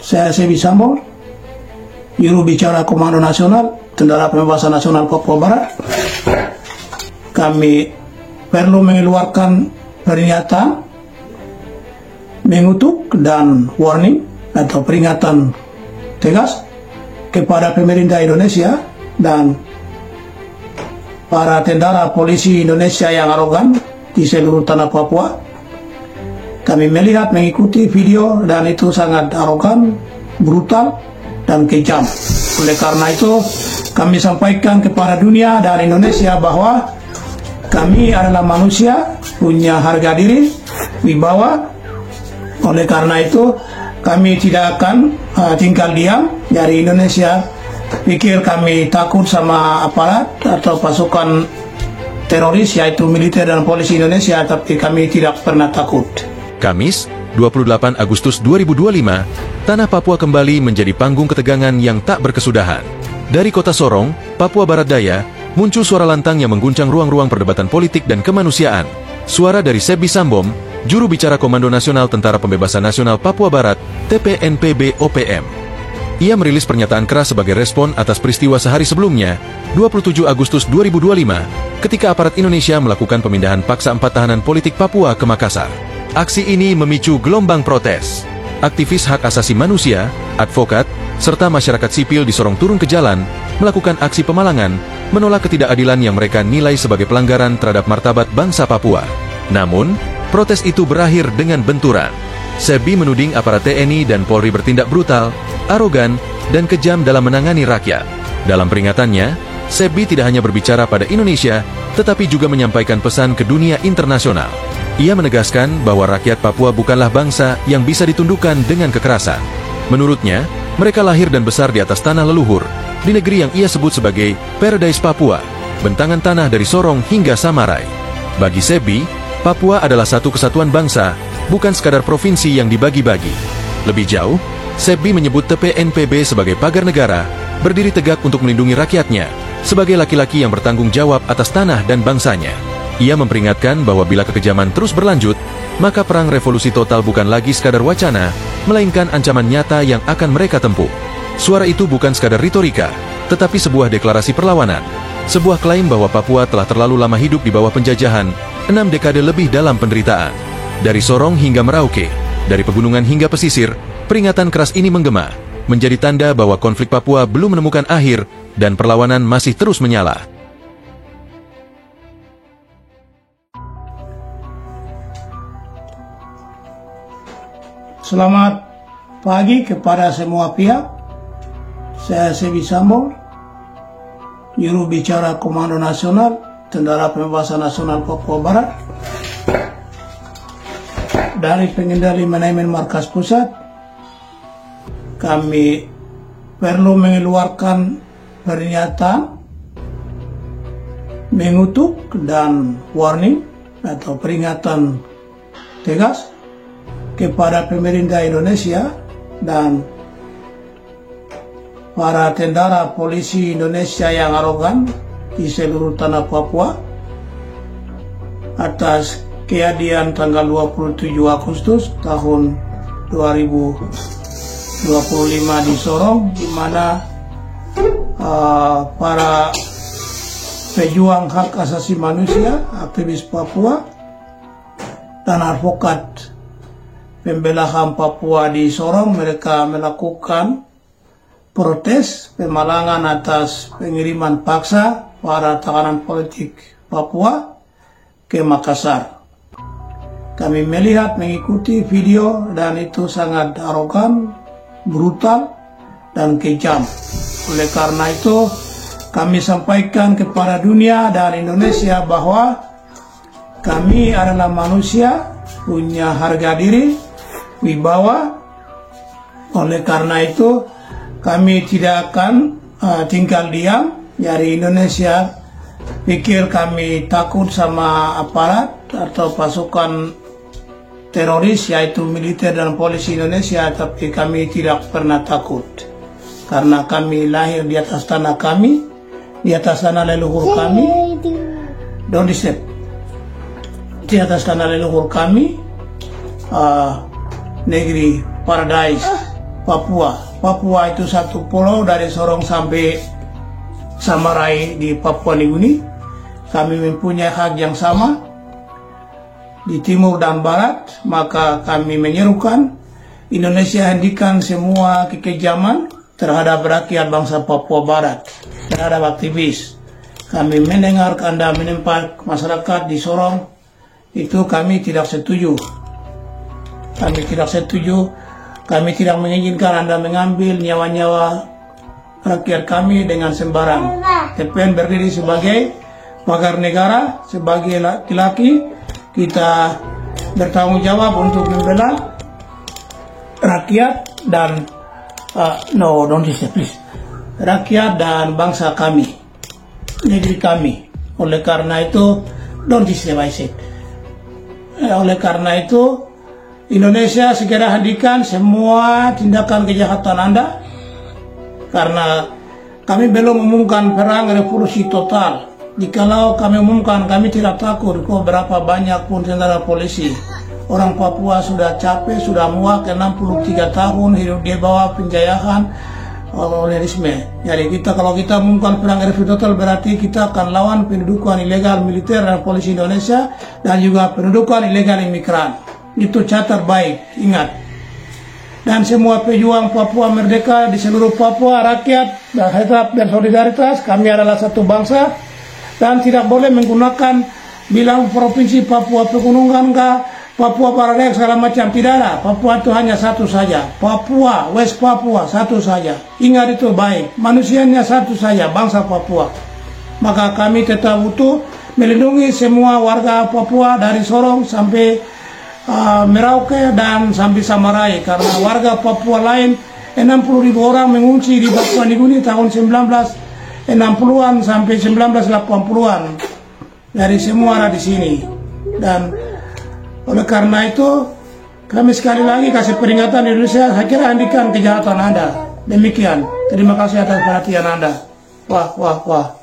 Saya Sebi Sambo, juru bicara Komando Nasional Tentara Pembebasan Nasional Papua Barat. Kami perlu mengeluarkan pernyataan mengutuk dan warning atau peringatan tegas kepada pemerintah Indonesia dan para tentara polisi Indonesia yang arogan di seluruh tanah Papua. Kami melihat, mengikuti video, dan itu sangat arogan, brutal, dan kejam. Oleh karena itu, kami sampaikan kepada dunia dan Indonesia bahwa kami adalah manusia, punya harga diri, wibawa. Oleh karena itu, kami tidak akan tinggal diam dari Indonesia. Pikir kami takut sama aparat atau pasukan teroris, yaitu militer dan polisi Indonesia, tapi kami tidak pernah takut. Kamis, 28 Agustus 2025, Tanah Papua kembali menjadi panggung ketegangan yang tak berkesudahan. Dari kota Sorong, Papua Barat Daya, muncul suara lantang yang mengguncang ruang-ruang perdebatan politik dan kemanusiaan. Suara dari Sebi Sambom, juru bicara Komando Nasional Tentara Pembebasan Nasional Papua Barat, TPNPB-OPM. Ia merilis pernyataan keras sebagai respon atas peristiwa sehari sebelumnya, 27 Agustus 2025, ketika aparat Indonesia melakukan pemindahan paksa 4 tahanan politik Papua ke Makassar. Aksi ini memicu gelombang protes. Aktivis hak asasi manusia, advokat, serta masyarakat sipil di Sorong turun ke jalan, melakukan aksi pemalangan, menolak ketidakadilan yang mereka nilai sebagai pelanggaran terhadap martabat bangsa Papua. Namun, protes itu berakhir dengan benturan. Sebi menuding aparat TNI dan Polri bertindak brutal, arogan, dan kejam dalam menangani rakyat. Dalam peringatannya, Sebi tidak hanya berbicara pada Indonesia, tetapi juga menyampaikan pesan ke dunia internasional. Ia menegaskan bahwa rakyat Papua bukanlah bangsa yang bisa ditundukkan dengan kekerasan. Menurutnya, mereka lahir dan besar di atas tanah leluhur, di negeri yang ia sebut sebagai Paradise Papua, bentangan tanah dari Sorong hingga Samarai. Bagi Sebi, Papua adalah satu kesatuan bangsa, bukan sekadar provinsi yang dibagi-bagi. Lebih jauh, Sebi menyebut TPNPB sebagai pagar negara, berdiri tegak untuk melindungi rakyatnya, sebagai laki-laki yang bertanggung jawab atas tanah dan bangsanya. Ia memperingatkan bahwa bila kekejaman terus berlanjut, maka perang revolusi total bukan lagi sekadar wacana, melainkan ancaman nyata yang akan mereka tempuh. Suara itu bukan sekadar retorika, tetapi sebuah deklarasi perlawanan. Sebuah klaim bahwa Papua telah terlalu lama hidup di bawah penjajahan, 6 dekade lebih dalam penderitaan. Dari Sorong hingga Merauke, dari pegunungan hingga pesisir, peringatan keras ini menggema, menjadi tanda bahwa konflik Papua belum menemukan akhir, dan perlawanan masih terus menyala. Selamat pagi kepada semua pihak. Saya Sebi Sambo, juru bicara Komando Nasional Tentara Pembebasan Nasional Papua Barat. Dari pengendali manajemen markas pusat, kami perlu mengeluarkan pernyataan mengutuk dan warning atau peringatan tegas kepada pemerintah Indonesia dan para tentara polisi Indonesia yang arogan di seluruh tanah Papua atas kejadian tanggal 27 Agustus tahun 2025 di Sorong, di mana para pejuang hak asasi manusia, aktivis Papua, dan advokat pembela HAM Papua di Sorong, mereka melakukan protes pemalangan atas pengiriman paksa para tahanan politik Papua ke Makassar. Kami melihat, mengikuti video, dan itu sangat arogan, brutal, dan kejam. Oleh karena itu, kami sampaikan kepada dunia dan Indonesia bahwa kami adalah manusia, punya harga diri, wibawa. Oleh karena itu, kami tidak akan tinggal diam dari Indonesia. Pikir kami takut sama aparat atau pasukan teroris, yaitu militer dan polisi Indonesia, tapi kami tidak pernah takut. Karena kami lahir di atas tanah kami, di atas tanah leluhur kami. Don't disturb. Di atas tanah leluhur kami, negeri Paradise Papua. Papua itu satu pulau dari Sorong sampai Samarai di Papua Nugini. Kami mempunyai hak yang sama di timur dan barat, maka kami menyerukan Indonesia hentikan semua kekejaman terhadap rakyat bangsa Papua Barat, terhadap aktivis. Kami mendengar Anda menempat masyarakat di Sorong, itu kami tidak setuju. Kami tidak setuju. Kami tidak mengizinkan Anda mengambil nyawa-nyawa rakyat kami dengan sembarang. TPN berdiri sebagai pagar negara, sebagai laki-laki, kita bertanggung jawab untuk membela rakyat dan rakyat dan bangsa kami, negeri kami. Oleh karena itu, oleh karena itu, Indonesia segera hentikan semua tindakan kejahatan Anda, karena kami belum mengumumkan perang revolusi total. Jikalau kami umumkan, kami tidak takut kok berapa banyak pun tentara polisi. Orang Papua sudah capek, sudah muak, 63 tahun hidup di bawah penjajahan kolonialisme. Jadi kalau kita umumkan perang revolusi total, berarti kita akan lawan pendudukan ilegal militer dan polisi Indonesia dan juga pendudukan ilegal imigran. Itu catat baik, ingat. Dan semua pejuang Papua merdeka di seluruh Papua, rakyat dan harap dan solidaritas, kami adalah satu bangsa dan tidak boleh menggunakan bilang provinsi Papua Pegunungan Papua Barat Daya segala macam, tidak ada. Papua itu hanya satu saja, Papua, West Papua satu saja. Ingat itu baik, manusianya satu saja, bangsa Papua. Maka kami tetap utuh melindungi semua warga Papua dari Sorong sampai Merauke dan sampai Samarai, karena warga Papua lain 60.000 orang mengungsi di Papua Nugini tahun 1960-an sampai 1980-an. Dari semua ada di sini. Dan oleh karena itu kami sekali lagi kasih peringatan Indonesia, saya kira hentikan kejahatan Anda. Demikian. Terima kasih atas perhatian Anda. Wah.